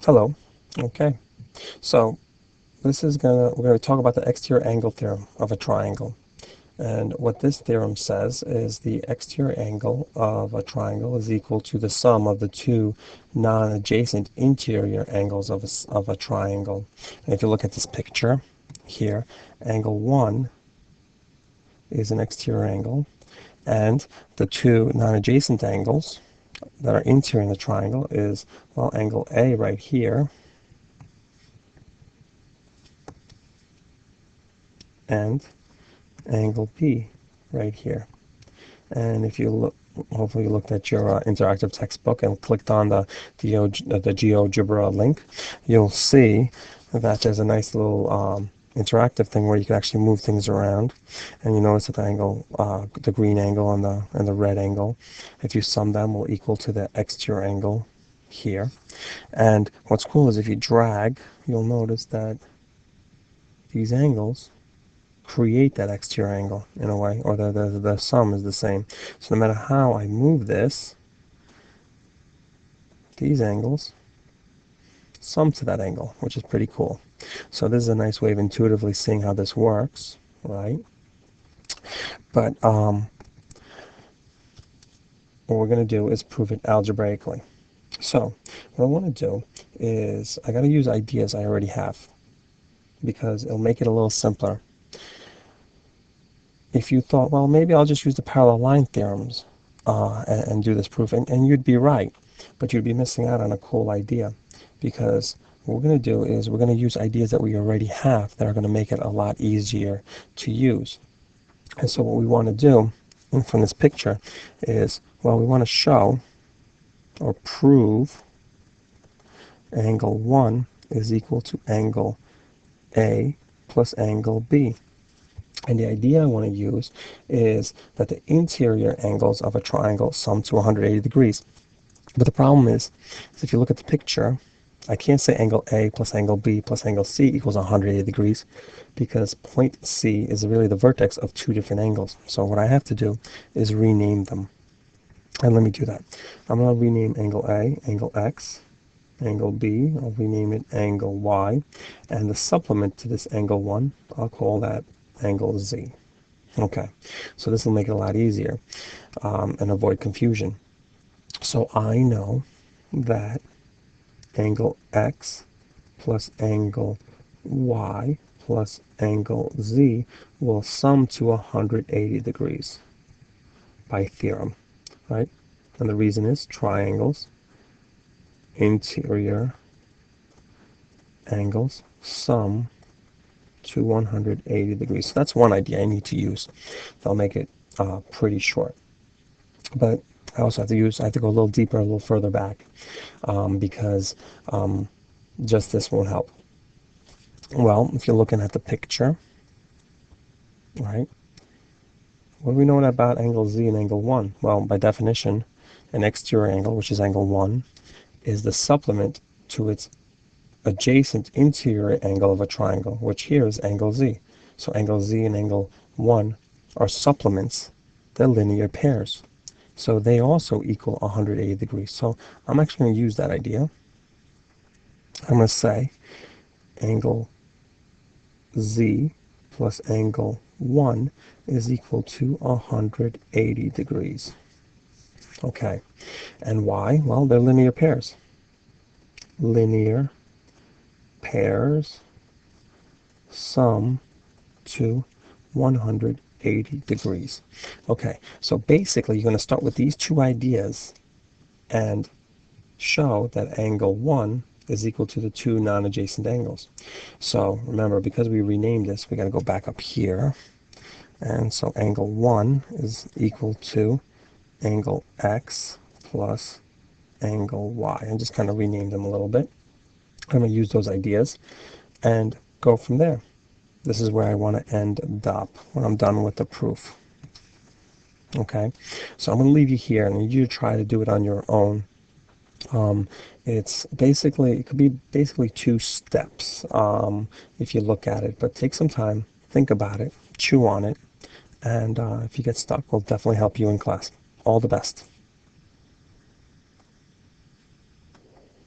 Hello. Okay. So we're gonna talk about the exterior angle theorem of a triangle. And what this theorem says is the exterior angle of a triangle is equal to the sum of the two non-adjacent interior angles of a triangle. And if you look at this picture here, angle 1 is an exterior angle, and the two non-adjacent angles that are interior in the triangle is, well, angle A right here and angle B right here. And if you look, hopefully you looked at your interactive textbook and clicked on the GeoGebra link, you'll see that there's a nice little interactive thing where you can actually move things around. And you notice that the angle, the green angle and the red angle, if you sum them, will equal to the exterior angle here. And what's cool is if you drag, you'll notice that these angles create that exterior angle in a way, or the sum is the same. So no matter how I move this, these angles sum to that angle, which is pretty cool. So this is a nice way of intuitively seeing how this works, right? But what we're going to do is prove it algebraically. So what I want to do is I got to use ideas I already have because it'll make it a little simpler. If you thought, well, maybe I'll just use the parallel line theorems and do this proof, and you'd be right, but you'd be missing out on a cool idea, because what we're going to do is we're going to use ideas that we already have that are going to make it a lot easier to use. And so what we want to do from this picture is, well, we want to show or prove angle 1 is equal to angle A plus angle B. And the idea I want to use is that the interior angles of a triangle sum to 180 degrees. But the problem is if you look at the picture, I can't say angle A plus angle B plus angle C equals 180 degrees, because point C is really the vertex of two different angles. So what I have to do is rename them. And let me do that. I'm going to rename angle A, angle X, angle B, I'll rename it angle Y, and the supplement to this angle 1, I'll call that angle Z. Okay, so this will make it a lot easier and avoid confusion. So I know that angle X plus angle Y plus angle Z will sum to 180 degrees by theorem, right? And the reason is triangles, interior angles sum to 180 degrees. So that's one idea I need to use. That'll make it pretty short. But I also have to go a little deeper, a little further back, because just this won't help. Well, if you're looking at the picture, right, what do we know about angle Z and angle 1? Well, by definition, an exterior angle, which is angle 1, is the supplement to its adjacent interior angle of a triangle, which here is angle Z. So angle Z and angle 1 are supplements. They're linear pairs. So they also equal 180 degrees. So I'm actually going to use that idea. I'm going to say angle Z plus angle 1 is equal to 180 degrees. Okay. And why? Well, they're linear pairs. Linear pairs sum to 180 degrees. Okay, so basically you're going to start with these two ideas and show that angle 1 is equal to the two non-adjacent angles. So remember, because we renamed this, we got to go back up here. And so angle 1 is equal to angle X plus angle Y. I just kind of renamed them a little bit. I'm going to use those ideas and go from there. This is where I want to end up when I'm done with the proof. Okay, so I'm going to leave you here and I need you to try to do it on your own. It could be basically 2 steps if you look at it, but take some time, think about it, chew on it, and if you get stuck, we'll definitely help you in class. All the best.